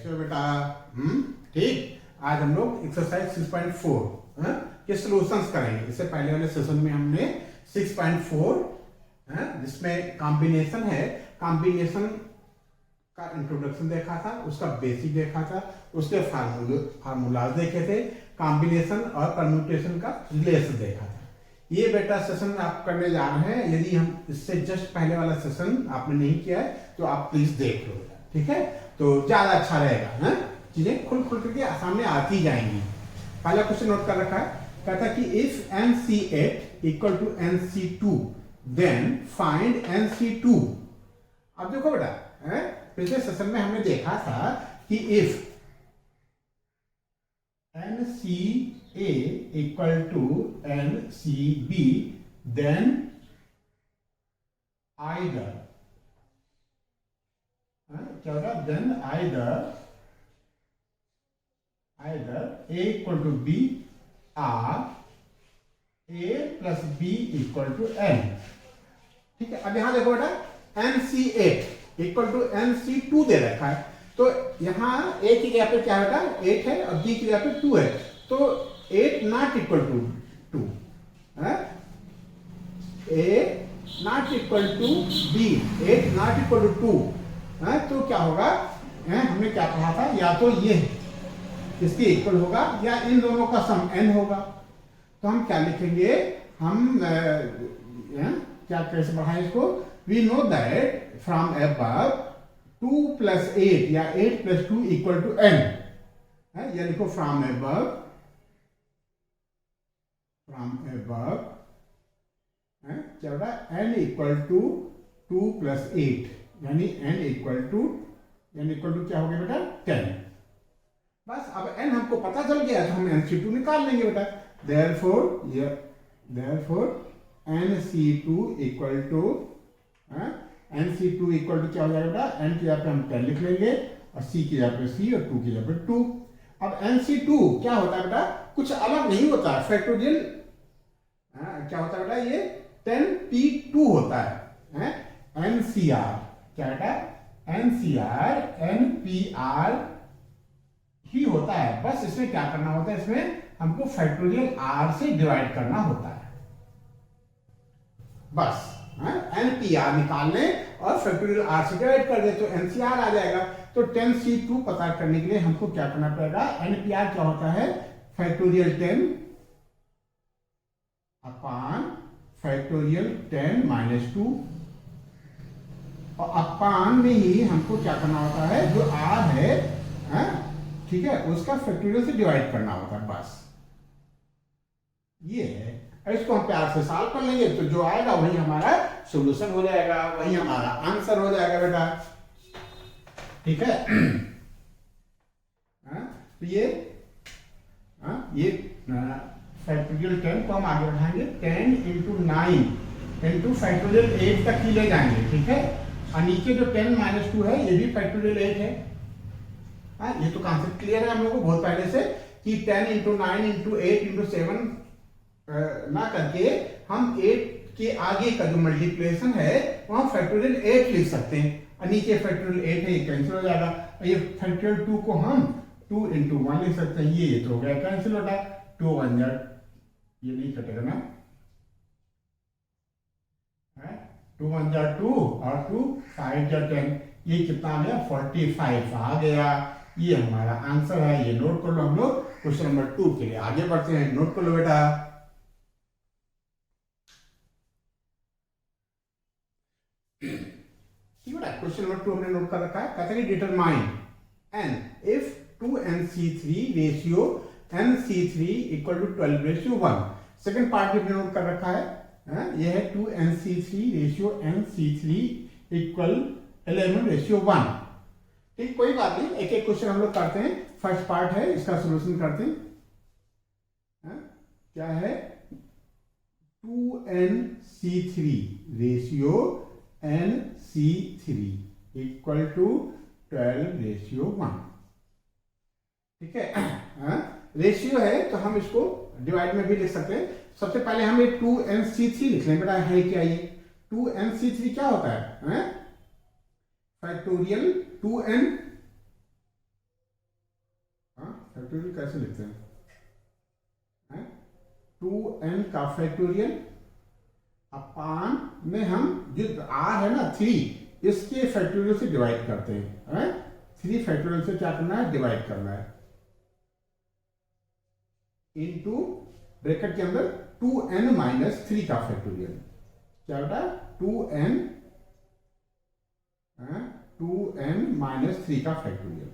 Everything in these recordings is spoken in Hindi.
कैसे हो बेटा? ठीक। आज हम लोग एक्सरसाइज 6.4 के सॉल्यूशंस करेंगे। इससे पहले वाले सेशन में हमने 6.4 जिसमें कॉम्बिनेशन है, कॉम्बिनेशन का इंट्रोडक्शन देखा था, उसका बेसिक देखा था, उसके फार्मूलाज देखे थे, कॉम्बिनेशन और परम्यूटेशन का रिलेशन देखा था। ये बेटा सेशन आप करने जा रहे हैं। यदि हम इससे जस्ट पहले वाला सेशन आपने नहीं किया है तो आप प्लीज देख लो, ठीक है? तो ज्यादा अच्छा रहेगा। चीजें खुल खुल करके सामने आती जाएंगी। पहला क्वेश्चन नोट कर रखा है, कहता है कि if NC8 equal to NC2 then find NC2। अब देखो बेटा, पिछले सेशन में हमने देखा था कि if NCA equal to NCB then either क्या होगा? Then either A equal to B और A plus B equal to N। ठीक है, अब यहां देखो बेटा, NC8 इक्वल टू NC2 दे रखा है, तो यहाँ A की जगह पे क्या होगा? 8 है और B की जगह पे 2 है, तो 8 not equal to 2, A not equal to B, 8 not equal to 2, तो क्या होगा? हमने क्या पढ़ा था? या तो ये इसके इक्वल होगा या इन दोनों का सम n होगा। तो हम क्या लिखेंगे? हम क्या कैसे बढ़ाएं इसको? We know that from above 2 plus 8 या 8 प्लस 2 इक्वल टू n। या लिखो फ्रॉम अबव क्या होगा? n इक्वल टू 2 प्लस 8, यानी n इक्वल टू क्या हो गया बेटा? 10। बस अब n हमको पता चल गया तो हम NC2 निकाल लेंगे बेटा। therefore NC2 इक्वल टू क्या हो जाएगा बेटा? n की जगह पे हम 10 लिख लेंगे और c की जगह पे c और 2 की जगह पे 2। अब NC2 क्या होता है बेटा? कुछ अलग नहीं होता, फैक्टोरियल क्या होता है बेटा? ये 10p2 होता है। NCR क्या बेटा? NCR NPR ही होता है। बस इसमें क्या करना होता है? इसमें हमको फैक्टोरियल R से डिवाइड करना होता है। बस NPR निकालने और फैक्टोरियल R से डिवाइड कर दे तो NCR आ जाएगा। तो 10C2 पता करने के लिए हमको क्या करना पड़ेगा? NPR क्या होता है? फैक्टोरियल 10 अपॉन फैक्टोरियल 10 माइनस 2, और अपान में ही हमको क्या करना होता है? जो R है, ठीक है, उसका फैक्टोरियल से डिवाइड करना होता है। बस ये है। इसको हम प्यार से सॉल्व कर लेंगे तो जो आएगा वही हमारा सॉल्यूशन हो जाएगा, वही हमारा आंसर हो जाएगा बेटा। ठीक है? तो ये फैक्टोरियल 10 को हम आगे बढ़ाएंगे। 10 इंटू 9 इंटू फैक्टोरियल 8 तक ही ले जाएंगे। ठीक है, और नीचे जो 10 माइनस 2 है ये भी फैक्टोरियल 8 है। ये तो कॉन्सेप्ट क्लियर है हम लोगों को बहुत पहले से कि 10 इंटू 9 इंटू 8 इंटू 7 ना करके हम 8 के आगे का जो मल्टीप्लिकेशन है वहां फैक्टोरियल 8 लिख सकते हैं, और नीचे फैक्टोरियल 8 है, ये कैंसिल हो जाएगा। और ये फैक्टोरियल 2 को हम 2 इंटू 1 लिख सकते हैं, ये तो हो गया कैंसिल होता है। 2 1 जा, ये नहीं कटेगा ना, 2 1 जा 2 और 2 5 जा 10, ये कितना आ गया? 45 आ गया। ये हमारा आंसर है। ये नोट कर लो। हम लोग क्वेश्चन नंबर 2 के लिए आगे बढ़ते हैं। नोट कर लो बेटा। क्वेश्चन नंबर 2 हमने नोट कर रखा है। कहते हैं determine N if 2NC3 ratio NC3 equal to 12:1। Second part भी नोट कर रखा है। ये है 2NC3 रेशियो NC3 इक्वल 11:1। ठीक, कोई बात नहीं, एक एक क्वेश्चन हम लोग करते हैं। फर्स्ट पार्ट है, इसका सॉल्यूशन करते हैं। क्या है? 2NC3 ratio NC3 equal to 12:1। ठीक है, रेशियो है तो हम इसको डिवाइड में भी लिख सकते हैं। सबसे पहले हम ये 2NC3 लिख लें बेटा। है क्या ये? 2NC3 क्या होता है? फैक्टोरियल 2n फैक्टोरियल कैसे लिखते हैं? 2n का फैक्टोरियल अपान में हम जो r है ना 3, इसके फैक्टोरियल से डिवाइड करते हैं। 3 फैक्टोरियल से क्या करना है? डिवाइड करना है। इनटू ब्रैकेट के अंदर 2n माइनस 3 का फैक्टोरियल। क्या होता है? 2n माइनस 3 का फैक्टोरियल।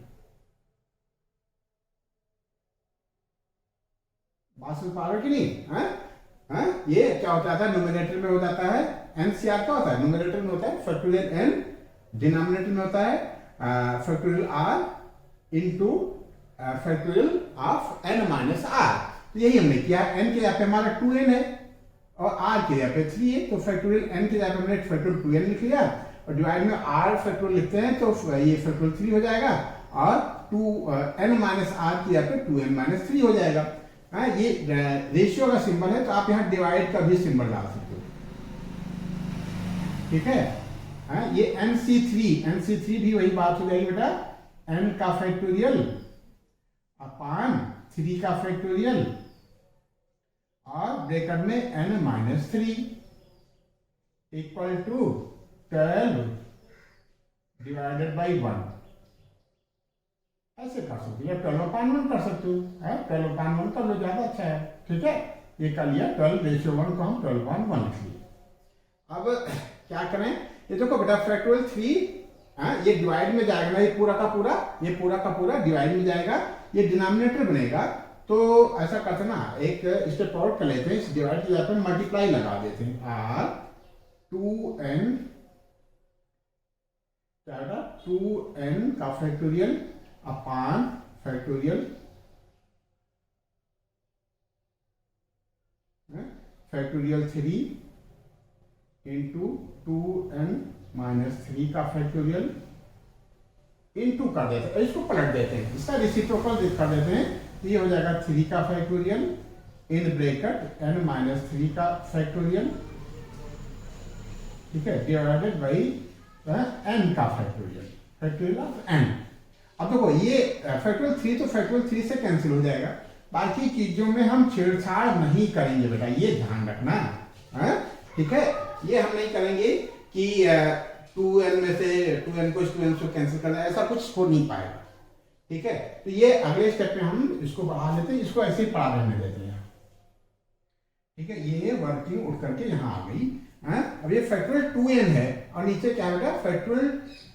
बात समझ पा रहे हो कि नहीं? ये क्या होता था? न्यूमरेटर में हो जाता है एनसीआर। क्या होता है? न्यूमरेटर में होता है फैक्टोरियल n, डिनोमिनेटर में होता है factorial r into factorial of n minus r। तो यही हमने किया। n के यहाँ पे हमारा 2n है और r के यहाँ पे 3 है, तो फैक्टोरियल n के यहाँ पे हमने फैक्टोरियल 2n लिख लिया और डिवाइड में r फैक्टोरियल लिखते हैं तो ये फैक्टोरियल 3 हो जाएगा और 2n माइनस r के यहाँ पे 2n माइनस 3 हो जाएगा। ये रेशियो का सिंबल है, तो आप यहाँ डिवाइड का भी सिंबल डाल सकते हो। ठीक है? ये NC3 भी वही बात हो जाएगी बेटा, n का फैक्टोरियल अपान 3 का फैक्टोरियल और ब्रैकेट में n minus 3 equal to 12 divided by 1। ऐसे कर सकते हो, 12/1 कर सकते हो। 12/1 कर लो, ज्यादा अच्छा है। ठीक है? ये कर लिया 12:1 को हम 12/1 लिख लिए। अब क्या करें? ये देखो बेटा फैक्टोरियल 3 ये डिवाइड में जाएगा ना, ये पूरा का पूरा डिवाइड में जाएगा, ये डिनोमिनेटर बनेगा। तो ऐसा करते ना, एक स्टेप आउट कर लेते हैं, इस डिवाइड की जगह पे मल्टीप्लाई लगा देते हैं। r 2n 2n का factorial upon factorial factorial 3 into 2n minus 3 का फैक्टोरियल इंटू कर देते हैं, इसको पलट देते हैं, इसका रेसिप्रोकल कर देते हैं, तो ये हो जाएगा 3 का factorial in bracket n minus 3 का फैक्टोरियल। ठीक है? डिवाइडेड बाई n का फैक्टोरियल ऑफ n। अब देखो ये फैक्टोरियल 3 तो फैक्टोरियल 3 से कैंसिल हो जाएगा, बाकी चीजों में हम छेड़छाड़ नहीं करेंगे बेटा, ये ध्यान रखना। ठीक है? ये हम नहीं करेंगे कि 2n में से 2n को 2n से कैंसिल करना, ऐसा कुछ हो नहीं पाएगा। ठीक है? तो ये अगले स्टेप में हम इसको बढ़ा लेते हैं, इसको ऐसे ही पढ़ा रहने देते हैं। ठीक है? ये वर्किंग उठ करके यहाँ आ गई। अब ये फैक्टोरियल 2n है और नीचे क्या बेटा? Factorial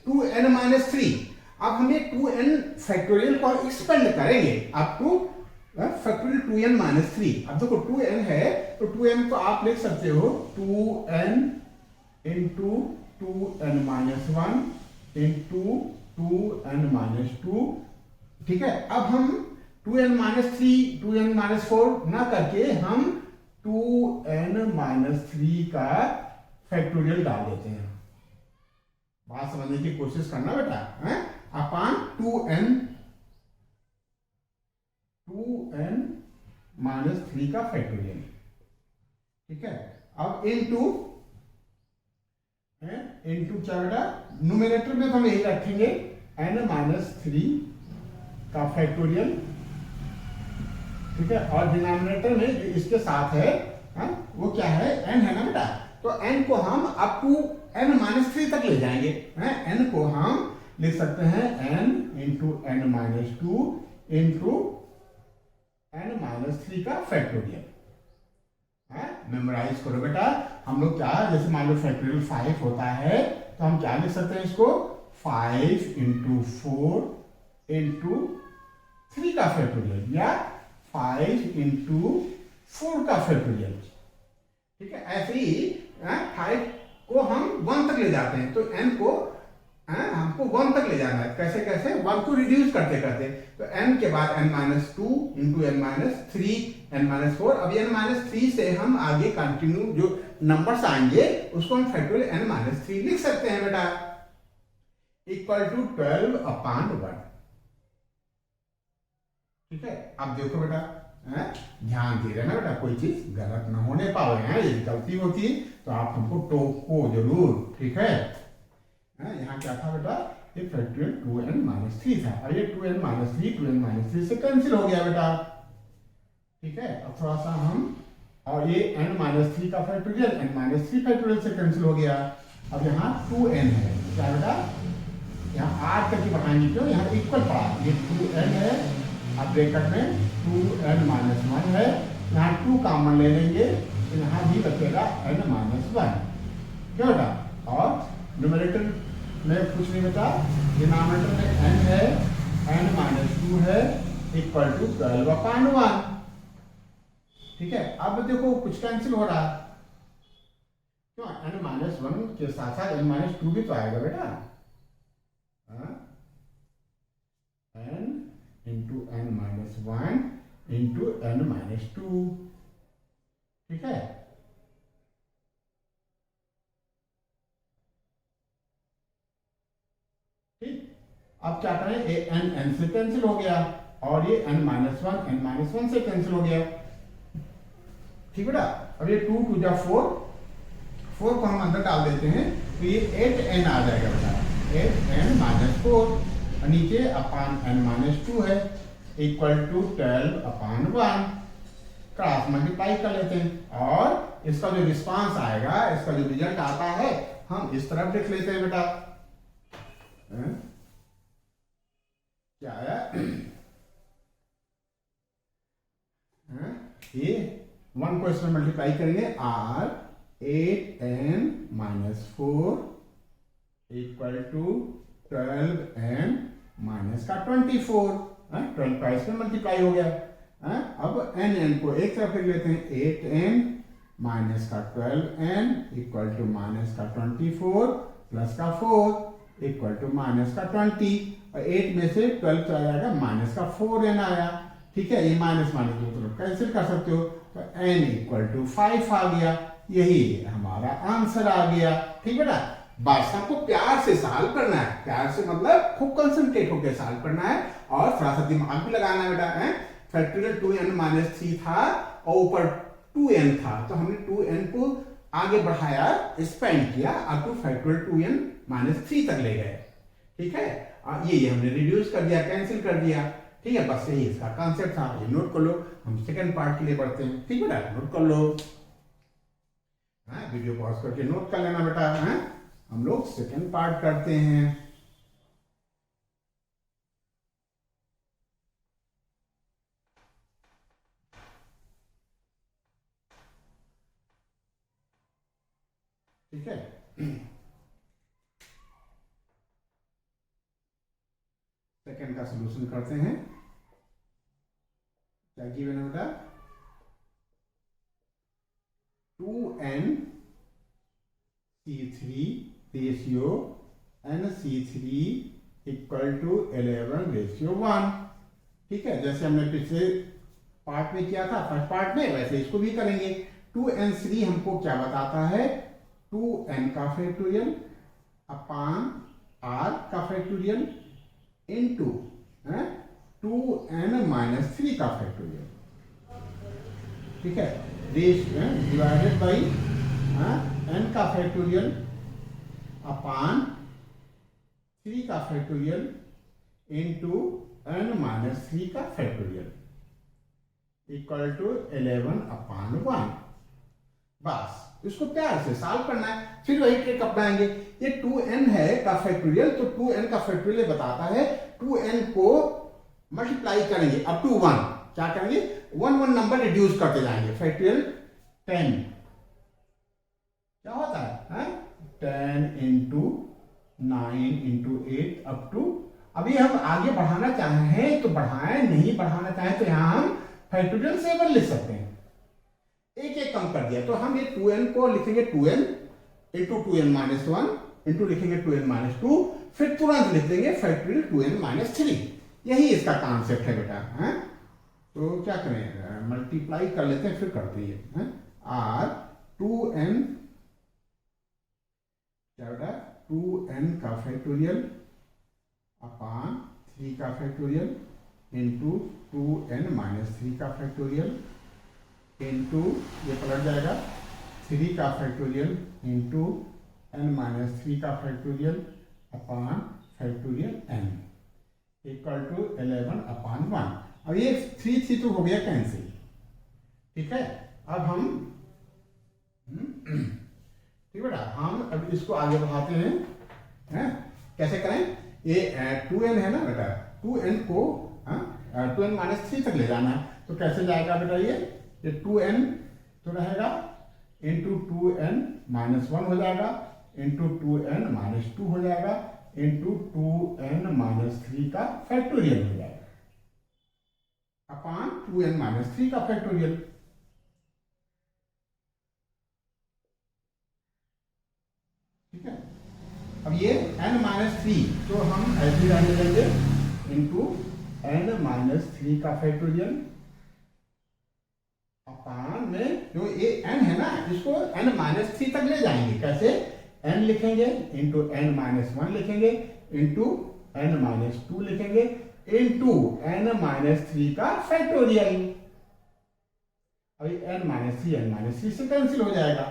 2n minus 3। अब हम ये 2n फैक्टोरियल को एक्सपेंड करेंगे up two factorial 2n minus 3। अब देखो 2n है तो 2n को आप लिख सकते हो 2n into 2n minus 1 into 2n minus 2। ठीक है? अब हम 2n माइनस 3 2n माइनस 4 ना करके हम 2n माइनस 3 का फैक्टोरियल डाल देते हैं। बात समझने की कोशिश करना बेटा। अपान 2n माइनस 3 का फैक्टोरियल। ठीक है? अब इनटू क्या बेटा? न्यूमरेटर में तो हम यही रखेंगे n माइनस 3 का फैक्टोरियल। ठीक है? और डिनोमिनेटर में जो इसके साथ है वो क्या है? n है ना बेटा, तो n को हम अप टू n माइनस 3 तक ले जाएंगे। n को हम लिख सकते हैं n into n minus 2 into n minus 3 का फैक्टोरियल। मेमोराइज करो बेटा। हम लोग क्या, जैसे मान लो फैक्टोरियल 5 होता है तो हम क्या लिख सकते हैं इसको? 5 इंटू 4 इंटू 3 का फैक्टोरियल या 5 इंटू 4 का फैक्टोरियल। ठीक है? ऐसे ही 5 को हम 1 तक ले जाते हैं, तो n को हमको 1 तक ले जाना है। कैसे कैसे? 1 को रिड्यूस करते करते, तो n के बाद n minus 2 into n minus 3 n minus 4। अब n माइनस 3 से हम आगे कंटिन्यू जो नंबर्स आएंगे उसको हम फैक्टोरियल n माइनस 3 लिख सकते हैं बेटा, इक्वल टू 12/1। ठीक है? अब देखो बेटा, ध्यान दे रहे ना बेटा, कोई चीज गलत ना होने पावे। यदि गलती होती तो आप हमको टोको जरूर। ठीक है? यहाँ क्या था बेटा? ये फैक्टोरियल 2n-3 था। अब ये 2n-3 से कैंसिल हो गया बेटा, ठीक है। अब थोड़ा सा हम, और ये n-3 का फैक्टोरियल n-3 फैक्टोरियल से कैंसिल हो गया। अब यहाँ 2n है, क्या बेटा, यहाँ आठ करके बढ़ाएंगे क्यों, यहाँ इक्वल पड़ा, ये 2n है, अब ब्रैकेट में 2n-1 है, यहाँ 2 कॉमन ले लेंगे तो यहाँ भी बचेगा n-1, क्या बेटा। और न्यूमरेटर में कुछ नहीं बचा, डिनोमिनेटर में n है, n-2 है, इक्वल टू 12/1, ठीक है। अब देखो कुछ कैंसिल हो रहा है क्यों, n-1 के साथ साथ n-2 भी तो आएगा बेटा, n into n-1 into n-2, ठीक है। ठीक, अब क्या करें, ये n से कैंसिल हो गया और ये n-1 से कैंसिल हो गया, ठीक बेटा। अब ये 2 2 जा 4 को हम अंदर डाल देते हैं तो ये 8n आ जाएगा बेटा, 8n-4, और नीचे अपान n-2 है, इक्वल टू 12/1, क्रॉस मल्टीप्लाई कर लेते हैं और इसका जो रिस्पांस आएगा, इसका जो रिजल्ट आता है, हम इस तरफ लिख लेते हैं बेटा, क्या आया, ये 1 को इसमें मल्टीप्लाई करेंगे, r 8n-4 equal to 12n-24, 12 का इसमें मल्टीप्लाई हो गया। अब n को एक तरफ लिख लेते हैं, 8n-12n इक्वल टू -24 प्लस का 4 इक्वल टू -20, और 8 में से 12 चला जाएगा, -4n आया, ठीक है। ये माइनस दो तरफ कैंसिल कर सकते हो, तो n इक्वल टू 5 आ गया, यही हमारा आंसर आ गया, ठीक बेटा। बस आपको प्यार से सॉल्व करना है, प्यार से मतलब खूब कंसंट्रेट होकर सॉल्व करना है और थोड़ा सा दिमाग भी लगाना है बेटा। फैक्टोरियल 2n-3 था और ऊपर 2n था, तो हमने 2n को आगे बढ़ाया, एक्सपेंड किया, अब टू फैक्टोरियल 2n-3 तक ले गए, ठीक है। ये हमने रिड्यूस कर दिया, कैंसिल कर दिया, ठीक है। बस यही इसका कॉन्सेप्ट था, ये नोट कर लो। हम सेकंड पार्ट के लिए बढ़ते हैं, ठीक बेटा, नोट कर लो, वीडियो पॉज करके नोट कर लेना बेटा। हम लोग सेकंड पार्ट करते हैं, ठीक है। सेकंड का सॉल्यूशन करते हैं, क्या गिवन है बेटा, 2n-c3 ratio n-c3 equal to 11:1, ठीक है। जैसे हमने पिछले पार्ट में किया था, फर्स्ट पार्ट में, वैसे इसको भी करेंगे। 2n-3 हमको क्या बताता है, 2n का फैक्टोरियल अपान r का फैक्टोरियल इंटू 2n-3 का फैक्टोरियल, ठीक है, डिवाइडेड बाई n का फैक्टोरियल अपान 3 का फैक्टोरियल इंटू n-3 का फैक्टोरियल इक्वल टू 11/1। बस इसको प्यार से सॉल्व करना है, फिर वही ट्रिक अपनाएंगे। ये 2n है का फैक्टोरियल, तो 2n का फैक्टोरियल बताता है 2n को मल्टीप्लाई करेंगे अप टू 1, क्या करेंगे, 1 नंबर रिड्यूस करते जाएंगे, फैक्टोरियल 10 क्या होता है, 10 इंटू 9 इंटू 8 अप टू, अभी हम आगे बढ़ाना चाहें तो बढ़ाएं, नहीं बढ़ाना चाहें तो यहां हम फैक्टोरियल 7 लिख सकते हैं, एक एक कम कर दिया, तो हम ये 2n को लिखेंगे 2n इंटू 2n-1 इंटू लिखेंगे 2n-2, फिर तुरंत लिख देंगे फैक्टोरियल 2n-3, यही इसका कॉन्सेप्ट है बेटा। तो क्या करें, मल्टीप्लाई कर लेते हैं, फिर करते हैं r 2n, क्या बेटा, 2n का फैक्टोरियल अपान 3 का फैक्टोरियल इंटू 2n-3 का फैक्टोरियल इंटू, ये पलट जाएगा, 3 का फैक्टोरियल इंटू n-3 का factorial upon factorial n equal to 11/1। अब ये 3 तो हो गया कैंसिल, ठीक है। अब हम ठीक बेटा, हम अब इसको आगे बढ़ाते हैं, कैसे करें? ये 2n है ना बेटा, 2n को 2n -3 तक ले जाना है, तो कैसे जाएगा बेटा? ये 2n तो रहेगा इंटू 2n -1 हो जाएगा, इंटू 2n -2 हो जाएगा, इंटू 2n -3 का फैक्टोरियल हो जाएगा अपान 2n -3 का फैक्टोरियल। ठीक है। अब ये n-3 तो हम ऐसे रहने देंगे इंटू n-3 का फैक्टोरियल अपान में जो ये n है ना, इसको n-3 तक ले जाएंगे। कैसे? n लिखेंगे इंटू n-1 लिखेंगे इंटू n-2 लिखेंगे इंटू n-3 का फैक्टोरियल। अभी n-3 से कैंसिल हो जाएगा,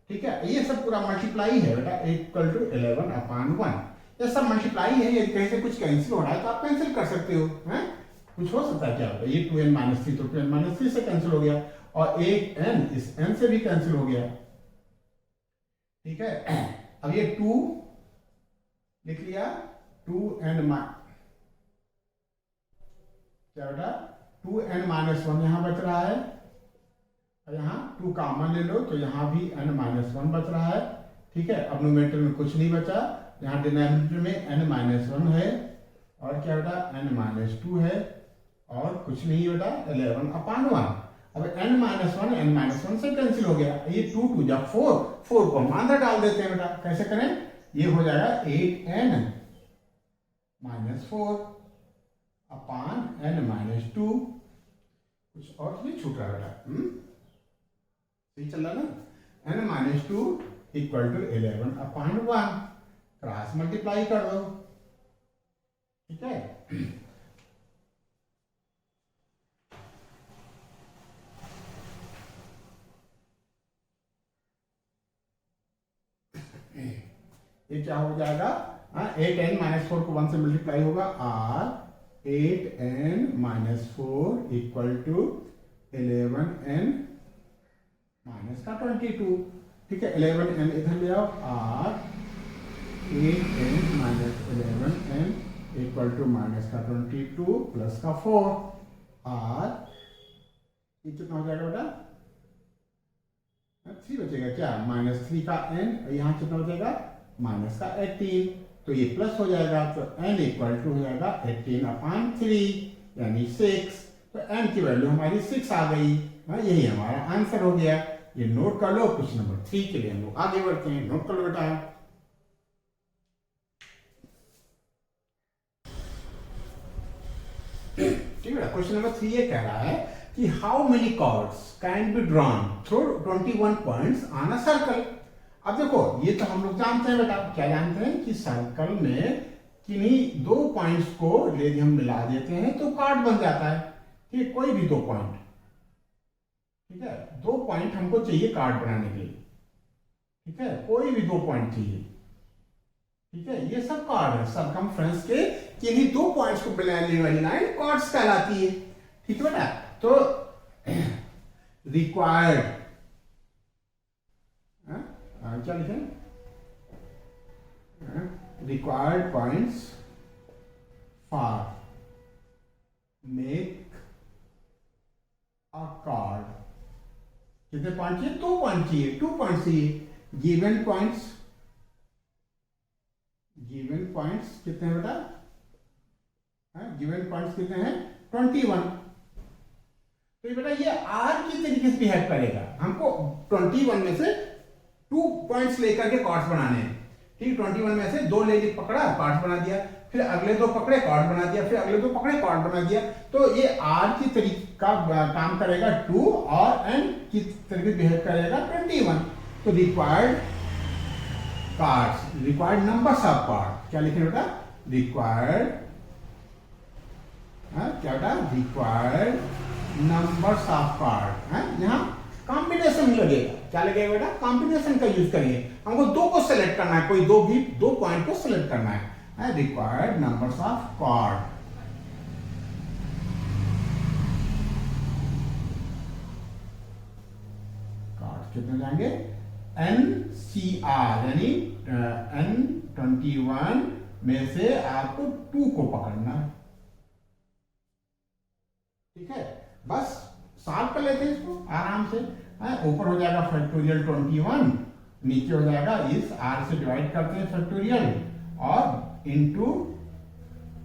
ठीक है। ये सब पूरा मल्टीप्लाई है बेटा, इक्वल टू 11/1। ये सब मल्टीप्लाई है, यदि कहीं से कुछ कैंसिल हो रहा है तो आप कैंसिल कर सकते हो, हैं? कुछ हो सकता है क्या होगा? ये 2n -3 तो 2n -3 से कैंसिल हो गया, और एक n इस n से भी कैंसिल हो गया, ठीक है। अब ये 2 लिख लिया, 2n क्या बेटा? 2n -1 यहां बच रहा है, और यहाँ 2 कॉमन ले लो तो यहाँ भी n-1 बच रहा है, ठीक है। अब न्यूमरेटर में कुछ नहीं बचा, यहाँ डिनोमिनेटर में n-1 है, और क्या बेटा? n-2 है, और कुछ नहीं बेटा, 11/1। अब n-1 से कैंसिल हो गया, ये 2 जब 4 को हम अंदर डाल देते हैं बेटा। कैसे करें? ये हो जाएगा 8n -4 अपान n-2। कुछ और नहीं छूट रहा बेटा, सही चल रहा ना? n-2 equal to 11/1, cross multiply कर दो, ठीक है। ये क्या हो जाएगा? 8n -4 को 1 से मल्टीप्लाई होगा, और 8n -4 इक्वल टू 11n -22, ठीक है। 11n इधर ले आओ, और 8n -11n equal to -22 plus का 4, और ये कितना हो जाएगा बेटा? 3 बचेगा क्या? -3 का n, और यहाँ कितना बचेगा? -18, तो ये प्लस हो जाएगा, तो n इक्वल टू हो जाएगा 18/3 यानी 6। तो n की वैल्यू हमारी 6 आ गई, यही हमारा आंसर हो गया। ये नोट कर लो, क्वेश्चन नंबर 3 के लिए हम लोग आगे बढ़ते हैं। नोट कर लो बेटा, ठीक है। क्वेश्चन नंबर 3 ये कह रहा है कि how many chords can be drawn through 21 points on a circle. अब देखो, ये तो हम लोग जानते हैं बेटा, क्या जानते हैं कि सर्कल में किन्हीं 2 पॉइंट्स को यदि हम मिला देते हैं तो कार्ड बन जाता है, ठीक है। कोई भी 2 पॉइंट, ठीक है, 2 पॉइंट हमको चाहिए कार्ड बनाने के लिए, ठीक है। कोई भी 2 पॉइंट चाहिए, ठीक है। ये सब कार्ड है, सरकमफ्रेंस के किन्हीं 2 पॉइंट्स को मिलाने वाली लाइन कार्ड्स कहलाती है, ठीक है बेटा। तो रिक्वायर्ड, क्या लिखें? Required points for make a card. कितने पॉइंट चाहिए? 2 पॉइंट चाहिए, 2 पॉइंट चाहिए। गिवन पॉइंट्स, गिवन पॉइंट्स कितने हैं बेटा? गिवन पॉइंट्स कितने हैं? 21। तो बेटा ये आर की तरीके से बिहेव करेगा, हमको 21 में से 2 पॉइंट्स लेकर के कार्ड्स बनाने हैं, ठीक। 21 में से 2 ले पकड़ा, कार्ड्स बना दिया, फिर अगले 2 पकड़े, कार्ड बना दिया, फिर अगले 2 पकड़े, कार्ड बना दिया। तो ये आर की तरीका काम करेगा 2, और एन की तरीके बिहेव करेगा 21। तो required cards, required numbers of card, क्या लिखे बेटा? रिक्वायर्ड, क्या बेटा? Required numbers of card. यहाँ कॉम्बिनेशन लगेगा, क्या लगेगा बेटा? कॉम्बिनेशन का यूज करिए। हमको 2 को सेलेक्ट करना है, कोई 2 पॉइंट को सेलेक्ट करना है, required numbers of chord. Chord कितने जाएंगे? NCR यानी N21 में से आपको 2 को पकड़ना है। ठीक है, बस सॉल्व कर लेते हैं इसको आराम से। ऊपर हो जाएगा फैक्टोरियल 21, नीचे हो जाएगा इस R से डिवाइड करते हैं फैक्टोरियल और इंटू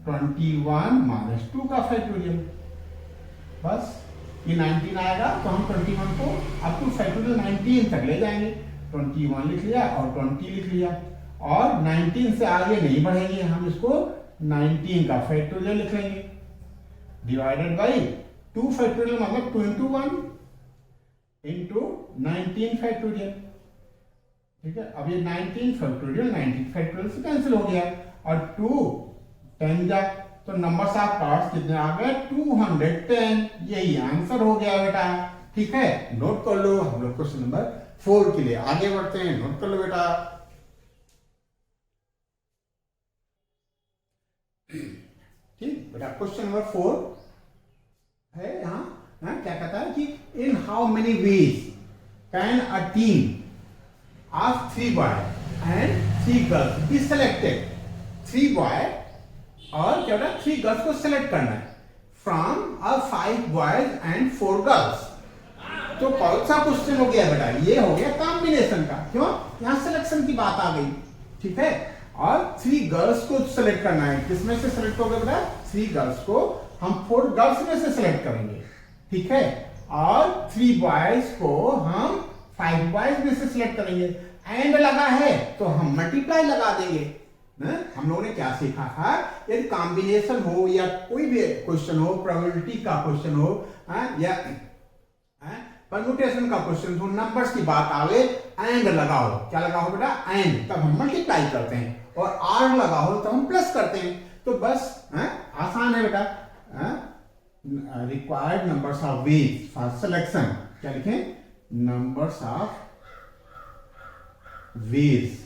21 माइनस 2 का फैक्टोरियल। बस ये 19 आएगा तो हम 21 को अप टू फैक्टोरियल 19 तक ले जाएंगे। 21 लिख लिया और 20 लिख लिया और 19 से आगे नहीं बढ़ेंगे, हम इसको 19 का फैक्टोरियल लिख लेंगे डिवाइडेड बाई 2 फैक्टोरियल मतलब 2 इंटू 1 इंटू 19 फैक्टोरियल। ठीक है, अब ये 19 फैक्टोरियल से कैंसिल हो गया और 2 10 जा तो नंबर्स ऑफ कार्ड्स कितने आ गए? 210। यही आंसर हो गया बेटा। ठीक है, नोट कर लो। हम लोग क्वेश्चन नंबर 4 के लिए आगे बढ़ते हैं। नोट कर लो बेटा। ठीक बेटा, क्वेश्चन नंबर 4 है यहाँ। क्या कहता है कि in how many ways can a team of 3 boy and 3 girls be selected? 3 boy और क्या बेटा 3 गर्ल्स को सिलेक्ट करना है from a 5 boys and 4 girls. तो कौन सा क्वेश्चन हो गया बेटा? ये हो गया कॉम्बिनेशन का। क्यों? यहां सिलेक्शन की बात आ गई। ठीक है, और 3 गर्ल्स को सिलेक्ट करना है। किसमें से सिलेक्ट होगा बेटा? 3 गर्ल्स को हम 4 गर्ल्स में से सिलेक्ट करेंगे। ठीक है, और 3 बॉयज को हम 5 बॉयज में से सिलेक्ट करेंगे। एंड लगा है तो हम मल्टीप्लाई लगा देंगे। हम लोगों ने क्या सीखा था? यदि कॉम्बिनेशन हो या कोई भी क्वेश्चन हो, प्रोबेबिलिटी का क्वेश्चन हो या परम्यूटेशन का क्वेश्चन हो, नंबर्स की बात आवे, एंड लगाओ। क्या लगाओ बेटा? एंड। तब हम मल्टीप्लाई करते हैं और आर लगाओ तो हम प्लस करते हैं। तो बस आसान है बेटा। Required numbers of ways for selection. क्या लिखें? Numbers of ways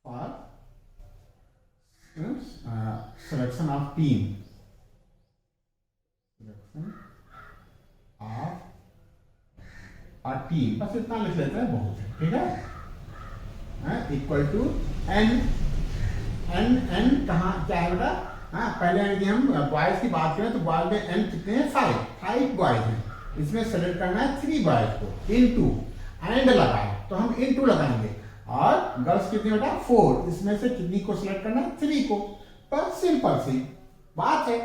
for selection of team, selection of a team। बस इतना लिख लेते हैं, बहुत है। ठीक है, इक्वल टू n। n कहाँ क्या है बेटा? पहले यदि हम बॉयज की बात करें तो बॉयज में n कितने हैं? 5 बॉयज हैं। इसमें सेलेक्ट करना है 3 बॉयज को। इनटू एंड लगाए तो हम इनटू लगाएंगे और गर्ल्स कितनी बेटा? 4। इसमें से कितनी को सिलेक्ट करना है? 3 को। पर सिंपल सी बात है,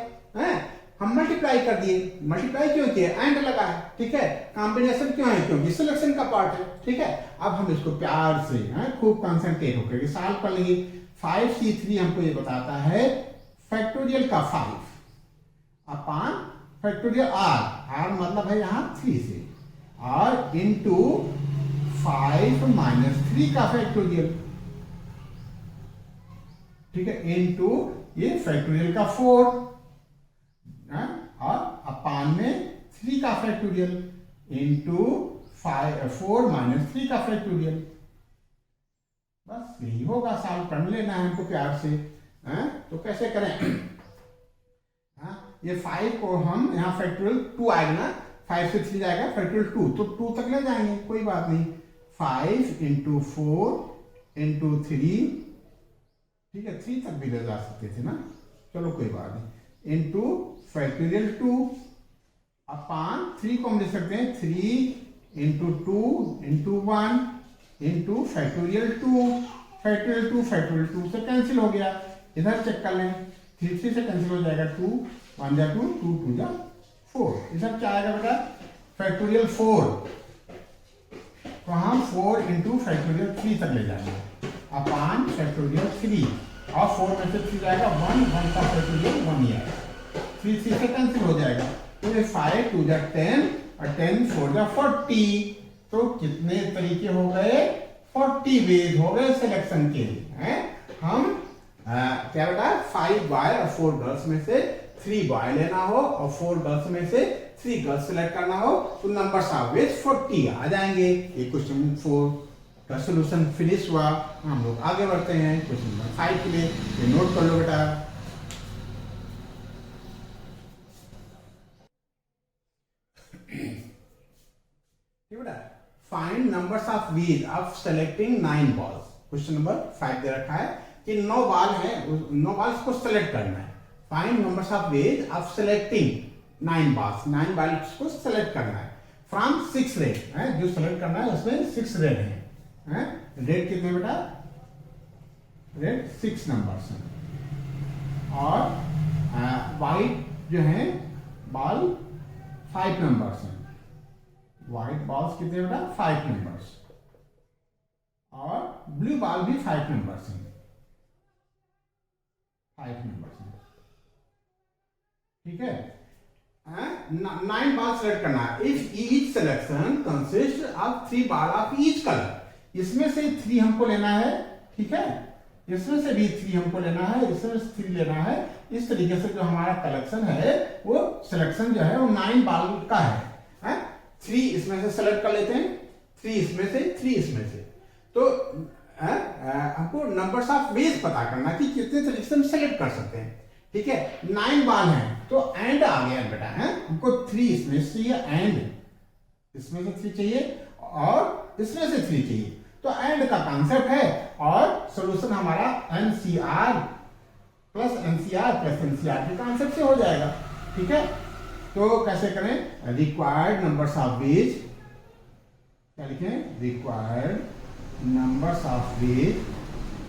हम मल्टीप्लाई कर दिए। मल्टीप्लाई क्यों किए? एंड लगा है। ठीक है, कॉम्बिनेशन क्यों है? क्योंकि सिलेक्शन का पार्ट है। ठीक है, अब हम इसको प्यार से खूब कंसंट्रेट होकर सॉल्व कर लेंगे। 5C3 हमको ये बताता है फैक्टोरियल का 5 अपॉन फैक्टोरियल r मतलब है यहाँ 3 से, और इनटू 5 माइनस 3 का फैक्टोरियल। ठीक है, इनटू ये फैक्टोरियल का 4 और अपान में 3 का फैक्टोरियल इनटू 4 माइनस 3 का फैक्टोरियल। बस यही होगा, सॉल्व कर लेना है हमको प्यार से। तो कैसे करें? ये 5 को हम यहाँ फैक्टोरियल 2 आएगा ना, 5 से 3 जाएगा फैक्टोरियल 2, तो 2 तक ले जाएंगे, कोई बात नहीं। 5 इंटू 4 इंटू 3, ठीक है 3 तक भी ले जा सकते थे ना, चलो कोई बात नहीं। इंटू फैक्टोरियल 2 अपान 3 को हम लिख सकते हैं 3 into 2 into 1 into factorial 2। Factorial 2 से कैंसिल हो गया। इधर चेक कर लें, 3 से कैंसिल हो जाएगा। 2 1 जा 2 2 2 जा 4। इधर क्या आएगा बेटा? फैक्टोरियल 4 तो हम 4 इंटू फैक्टोरियल 3 तक ले जाएंगे अपान फैक्टोरियल 3, और 4 में से 3 जाएगा 1 का फैक्टोरियल 1 ही आएगा। 3 से कैंसिल हो जाएगा, तो ये 5 2 जा 10 और 10 4 जा 40। तो कितने तरीके हो गए? 40 वेज हो गए सिलेक्शन के लिए। हम क्या बेटा 5 बॉय और 4 गर्ल्स में से 3 बॉय लेना हो और 4 गर्ल्स में से 3 गर्ल्स सिलेक्ट करना हो तो नंबर ऑफ वेज 40 आ जाएंगे। ये क्वेश्चन 4 का सोल्यूशन फिनिश हुआ। हम लोग आगे बढ़ते हैं क्वेश्चन नंबर 5 के लिए, ये नोट कर लो बेटा। बेटा find numbers of ways of selecting 9 balls. Question number 5 दे रखा है कि 9 बॉल है, 9 बॉल्स को सेलेक्ट करना है। Find numbers of ways of selecting 9 balls, 9 balls को सेलेक्ट करना है फ्रॉम 6 रेड है, जो सेलेक्ट करना है उसमें 6 रेड है। रेड कितने बेटा? रेड 6 नंबर्स हैं और वाइट जो है बॉल 5 नंबर्स हैं। व्हाइट बॉल्स कितने बेटा? 5 नंबर्स और ब्लू बॉल भी 5 नंबर्स हैं, 5 नंबर्स हैं। ठीक है, 9 बॉल सेलेक्ट करना है। If each selection consist of 3 ball of each colour, इसमें से 3 हमको लेना है। ठीक है, इसमें से भी 3 हमको लेना है, इसमें से 3 लेना है। इस तरीके से जो हमारा कलेक्शन है वो सिलेक्शन जो है वो 9 बॉल का है। 3 इसमें से सेलेक्ट कर लेते हैं, 3 इसमें से, 3 इसमें से। तो हमको नंबर्स ऑफ वेज पता करना कि कितने तरीके से हम सेलेक्ट कर सकते हैं। ठीक है, 9 बॉल हैं तो एंड आ गया बेटा है, हमको 3 इसमें से चाहिए, एंड इसमें से 3 चाहिए और इसमें से 3 चाहिए। तो एंड का कॉन्सेप्ट है और सॉल्यूशन हमारा NCR plus NCR plus NCR के कॉन्सेप्ट से हो जाएगा। ठीक है, तो कैसे करें? रिक्वायर्ड नंबर्स ऑफ वेज, क्या लिखें? Required numbers of ways.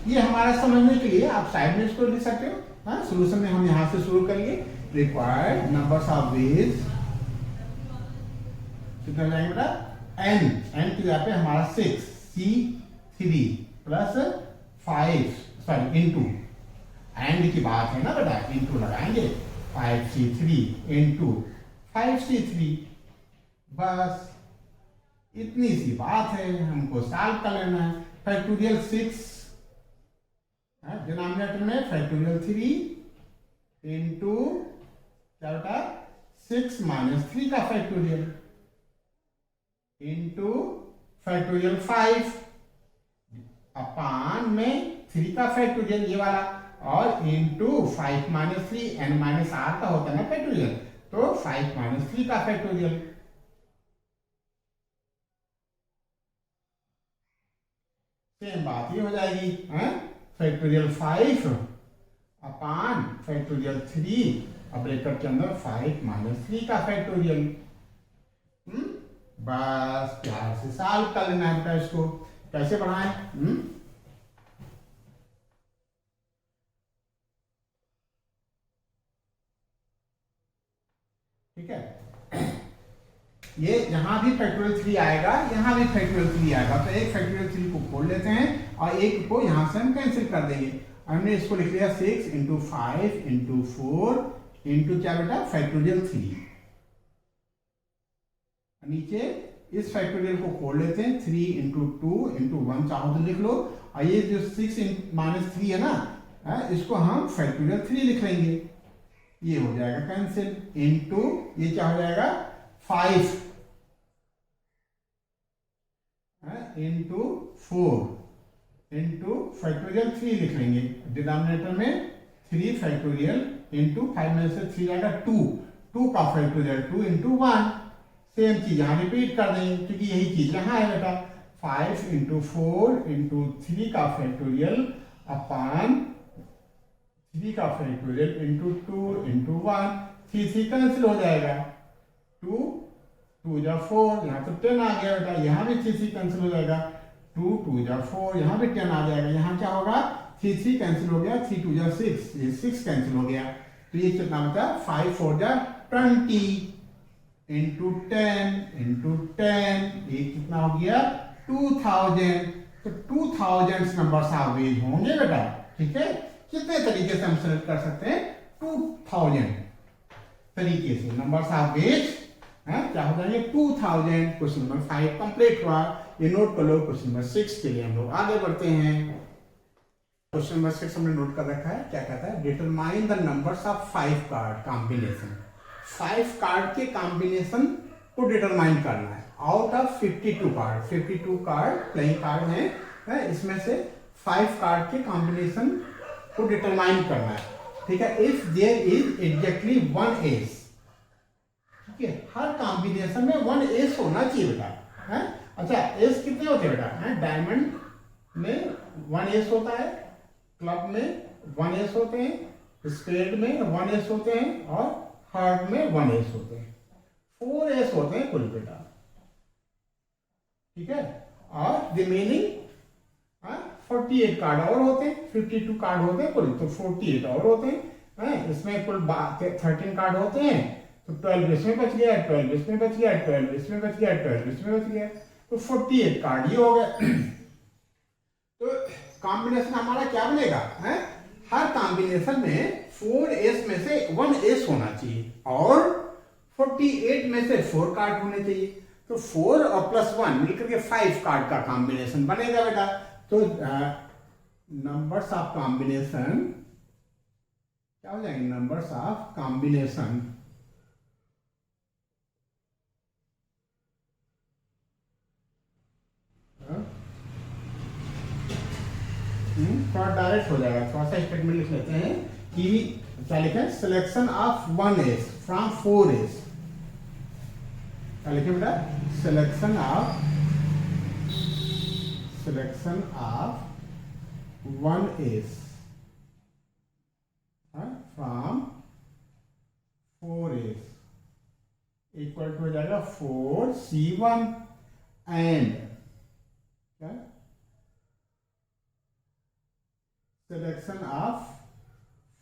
ये हमारा समझने के लिए आप साइड में इसको लिख सकते हो। हाँ, सोल्यूशन में हम यहां से शुरू करेंगे। रिक्वायर्ड नंबर्स ऑफ वेज कितना हो जाएगा बेटा? एन की जगह पे हमारा 6 C3 plus 5 sorry into, and की बात है ना बेटा, इनटू लगाएंगे 5C3 इंटू 5C3। बस इतनी सी बात है, हमको सॉल्व कर लेना है। फैक्टोरियल 6 डिनोमिनेटर में फैक्टोरियल 3 इंटू क्या बेटा? 6 माइनस 3 का फैक्टोरियल इंटू फैक्टोरियल 5 अपान में 3 का फैक्टोरियल ये वाला और into 5 minus 3 n minus r का होता है ना फैक्टोरियल, तो 5 माइनस 3 का फैक्टोरियल। सेम बात ये हो जाएगी, फैक्टोरियल 5 अपान फैक्टोरियल 3 अब ब्रैकेट के अंदर 5 माइनस 3 का फैक्टोरियल। बस प्यार से सॉल्व कर लेना है। इसको कैसे बढ़ाएं? ठीक है, ये यहां भी फैक्टोरियल 3 आएगा, यहां भी फैक्टोरियल 3 आएगा, तो एक फैक्टोरियल 3 को खोल लेते हैं और एक को यहां से हम कैंसिल कर देंगे। हमने इसको लिख लिया 6 इंटू 5 इंटू 4 इंटू क्या बेटा? फैक्टोरियल 3। नीचे इस फैक्टोरियल को खोल लेते हैं, 3 इंटू 2 इंटू 1 चाहो तो लिख लो, और ये जो 6 माइनस 3 है ना, इसको हम फैक्टोरियल 3 लिख लेंगे, ये हो जाएगा कैंसिल। इंटू ये क्या हो जाएगा? 5 इंटू 4 इंटू फैक्टोरियल 3 लिख लेंगे। डिनोमिनेटर में 3 फैक्टोरियल इंटू 5 में से 3 जाएगा 2 का फैक्टोरियल 2 इंटू 1। सेम चीज यहां रिपीट कर देंगे क्योंकि यही चीज यहां है बेटा। 5 इंटू 4 इंटू 3 का फैक्टोरियल अपान 3 का फैक्टोरियल इंटू 2 इंटू 1। 3 कैंसिल हो जाएगा, 2 जा 4, यहाँ तो 10 आ गया बेटा, यहाँ भी 3 कैंसिल हो जाएगा, 2 जा 4, यहाँ भी 10 आ जाएगा। यहाँ क्या होगा? 3 कैंसिल हो गया, 3 जा 6, ये 6 कैंसिल हो गया, तो ये कितना बचा? 5 4 जा 20 इंटू 10 ये कितना हो गया? 2000। तो 2000 नंबर्स ऑफ वेज होंगे बेटा। ठीक है, कितने तरीके से हम सेलेक्ट कर सकते हैं? 2000 तरीके से नंबर्स ऑफ वेज क्या हो जाएंगे? 2000। क्वेश्चन नंबर 5 कंप्लीट हुआ, ये नोट कर लो। क्वेश्चन नंबर 6 के लिए हम लोग आगे बढ़ते हैं। क्वेश्चन नंबर 6 हमने नोट कर रखा है, क्या कहता है? Determine the numbers of 5 card combination. 5 card के कॉम्बिनेशन को डिटरमाइन करना है out of 52 card, 52 card playing card है, इसमें से 5 कार्ड के कॉम्बिनेशन को डिटरमाइन करना है, ठीक है। If there is exactly 1 S, ठीक है, हर कॉम्बिनेशन में 1 एस होना चाहिए बेटा, है। अच्छा, एस कितने होते हैं बेटा? डायमंड में 1 एस होता है, क्लब में 1 एस होते हैं, स्पेड में 1 एस होते हैं और हार्ट में 1 एस होते हैं। 4 एस होते हैं कुल बेटा, ठीक है। और रिमेनिंग 48 कार्ड और होते हैं, 52 कार्ड होते हैं कुल, तो 48 और होते हैं, इसमें कुल 13 कार्ड होते हैं, तो 12 इसमें बच गया, 12 इसमें बच गया, 12 इसमें बच गया, 12 इसमें बच गया, तो 48 कार्ड ये हो गए। तो कॉम्बिनेशन हमारा क्या बनेगा, है? हर कॉम्बिनेशन में 4s में से 1s होना चाहिए और 48 में से 4 कार्ड होने चाहिए, तो 4 और +1 मिलकर के 5 कार्ड का कॉम्बिनेशन बनेगा बेटा। तो नंबर्स ऑफ कॉम्बिनेशन क्या हो जाएंगे? नंबर्स ऑफ कॉम्बिनेशन थोड़ा डायरेक्ट हो जाएगा, थोड़ा सा स्टेटमेंट लिख लेते हैं कि क्या लिखें? Selection of 1s from 4s, क्या लिखे बेटा? Selection of 1s from 4s equal to हो जाएगा 4c1 एंड क्या? Selection of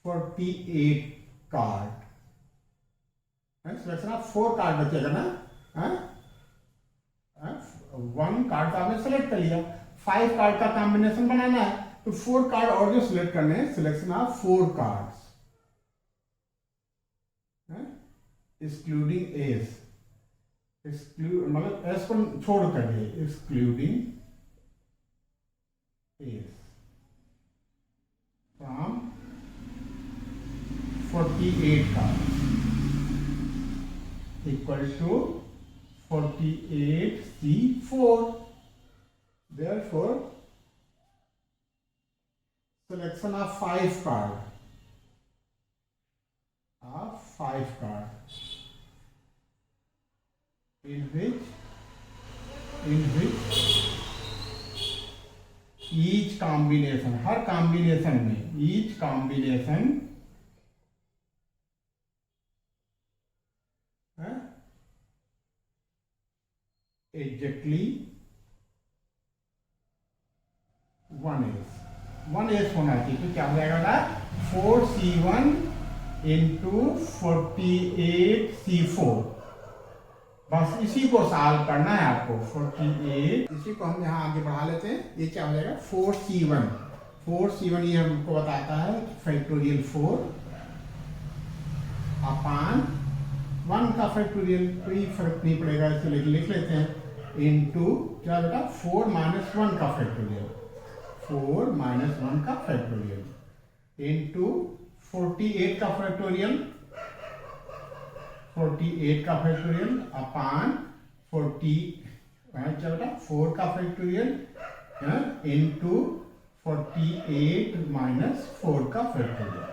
48 card, selection of 4 card बचेगा ना, 1 कार्ड तो आपने सेलेक्ट कर लिया, 5 कार्ड का कॉम्बिनेशन बनाना है, तो 4 कार्ड और जो सिलेक्ट करने हैं, selection of 4 cards excluding S, मतलब एस को छोड़ कर दिए, excluding S from 48 cards equal to 48c4. Therefore, selection of 5 cards in which each combination, her combination में each combination exactly 1s होना चाहिए, तो क्या हो जाएगा ना? 4c1 इंटू 48c4, बस इसी को सॉल्व करना है आपको। 48 इसी को हम यहाँ आगे बढ़ा लेते हैं, ये क्या हो जाएगा? 4c1 ये हमको बताता है फैक्टोरियल 4 अपॉन 1 का फैक्टोरियल, कोई फर्क नहीं पड़ेगा, इसे लिख लेते हैं, इनटू क्या बेटा? 4 - 1 का फैक्टोरियल, 4 - 1 का फैक्टोरियल इनटू 48 का फैक्टोरियल, 48 का फैक्टोरियल अपान 4 का फैक्टोरियल इनटू 48 - 4 का फैक्टोरियल,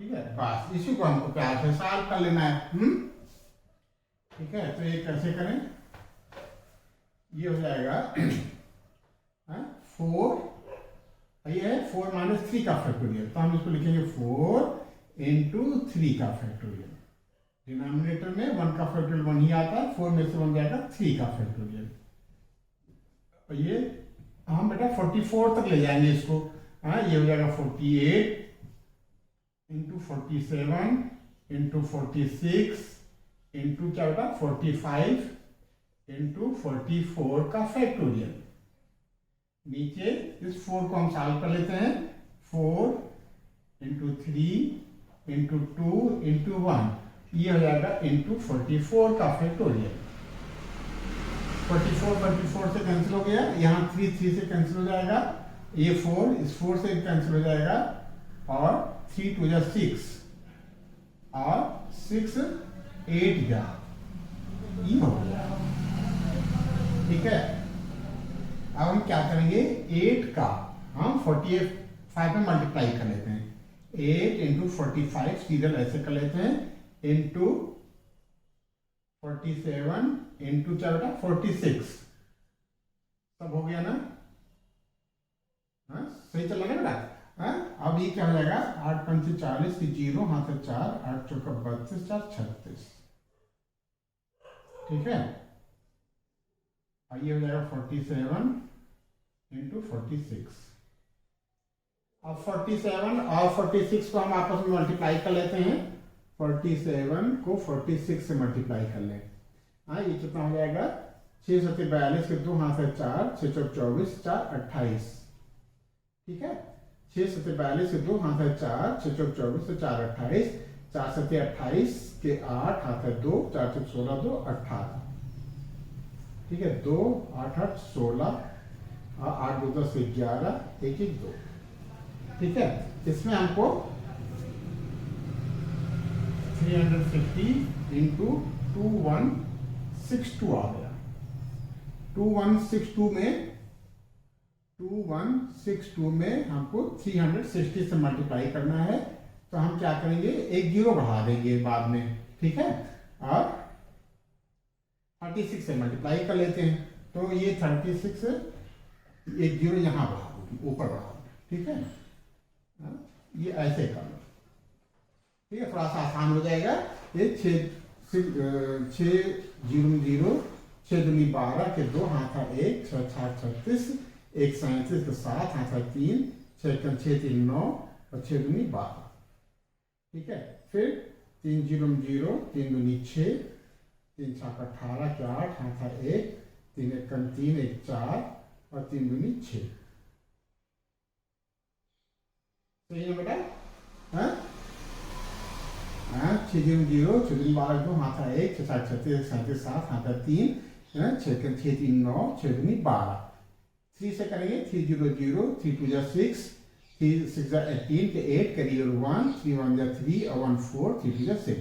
ठीक है। बस इसी को हमको प्यार से सॉल्व कर लेना है, ठीक है। तो ये कैसे करें? ये हो जाएगा 4, ये है 4 - 3 का फैक्टोरियल, तो हम इसको लिखेंगे 4 इंटू 3 का फैक्टोरियल, डिनोमिनेटर में 1 का फैक्टोरियल 1 ही आता है, 4 में से 1 जाएगा 3 का फैक्टोरियल, और ये हम बेटा 44 तक ले जाएंगे इसको, ये हो जाएगा 48 इंटू 47 इंटू 46 इंटू क्या बेटा 45 इंटू 44 का फैक्टोरियल। नीचे इस 4 को हम सॉल्व कर लेते हैं, 4 इंटू 3 इंटू 2 इंटू 1, ये हो जाएगा इंटू 44 का फैक्टोरियल। 44 से कैंसिल हो गया, यहाँ 3 से कैंसिल हो जाएगा, ये 4 इस 4 से कैंसिल हो जाएगा, और 3 2 जा 6 और 6 8 जा, ये हो गया। ठीक है। अब हम क्या करेंगे, 8 का हम 45 में मल्टीप्लाई कर लेते हैं। 8 इंटू 45 सीरियल ऐसे कर लेते हैं, इंटू 47 इंटू क्या बेटा 46, सब हो गया ना। हाँ सही चल रहा है बेटा। हाँ अब ये क्या हो जाएगा, 8 पंचे 40 की 0 हाथ से 4, 8 चौका 32, 4 36, ठीक है। और ये हो जाएगा 47 इंटू 46। अब 47 और 46 को हम आपस में मल्टीप्लाई कर लेते हैं। 47 को 46 से मल्टीप्लाई कर लें। हाँ ये कितना हो जाएगा, 6 सत्ते 42 के 2 हाथ है 4, 6 चौक 24, 4 28, ठीक है। 6 सत्ते 42 के 2 हाथ है 4, 6 चौक 24 तो 4 28, 4 सत्ते 28 के 8 हाथ है 2, 4 चौक 16 2 18, ठीक है। 2 8 8 16 और 8 2 10 11 1 1 2, ठीक है। इसमें हमको 350 इंटू 2162 आ गया। 2162 में हमको 360 से मल्टीप्लाई करना है, तो हम क्या करेंगे, एक जीरो बढ़ा देंगे बाद में, ठीक है। और 36 से मल्टीप्लाई कर लेते हैं, तो ये 36 एक जीरो यहाँ बढ़ा दूंगी, ऊपर बढ़ा दूंगी, ठीक है। ये ऐसे कर लो, ठीक है, थोड़ा सा आसान हो जाएगा। ये 6 0 6 दूनी 12 के 2 हाथ 1, 6 6 36, 1 37 के 7 हाथ 3, 6 6 3 9 और 6 दूनी 12, ठीक है। फिर 3 0 0 3 दूनी 6, 3 6 18 के 8 हाथ 1, 3 1 3 1 4 और 3 दूनी 6, सही है बेटा। हाँ 6 0 0 6 दूनी 12 2 हाथ 1, 6 7 36 37 7 हाथ 3, 6 3 9 6 दूनी 12, 3 से करेंगे 3 0 0 3 2 6, 3 6 18 के 8 करिए 1, 3 1 3 और 1 4, 3 2 6,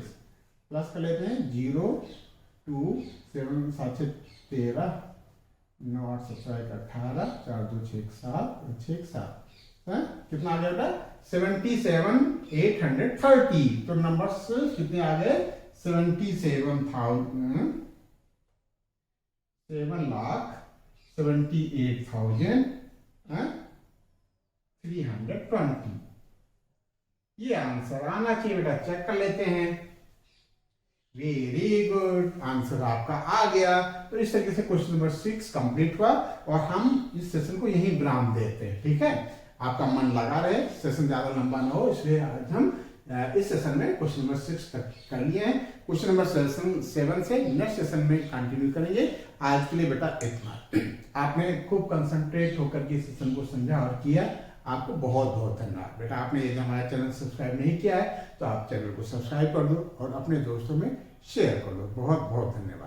प्लस कर लेते हैं 0 2 7 7 13 9 8 7 18 4 2 6 7 6 7, कितना आ गया बेटा 77,830। तो नंबर्स कितने आ गए, 7,78,320। ये आंसर आना चाहिए बेटा, चेक कर लेते हैं। वेरी गुड, आंसर आपका आ गया। तो इस तरीके से क्वेश्चन नंबर 6 कंप्लीट हुआ और हम इस सेशन को यहीं विराम देते हैं, ठीक है। आपका मन लगा रहे, सेशन ज्यादा लंबा ना हो, इसलिए आज हम इस सेशन में क्वेश्चन नंबर 6 तक कर लिए हैं। क्वेश्चन नंबर 7 से नेक्स्ट सेशन में कंटिन्यू करेंगे। आज के लिए बेटा इतना। आपने खूब कंसंट्रेट होकर के सेशन को समझा और किया, आपको बहुत बहुत धन्यवाद। बेटा आपने यदि हमारा चैनल सब्सक्राइब नहीं किया है तो आप चैनल को सब्सक्राइब कर दो और अपने दोस्तों में शेयर कर दो। बहुत बहुत धन्यवाद।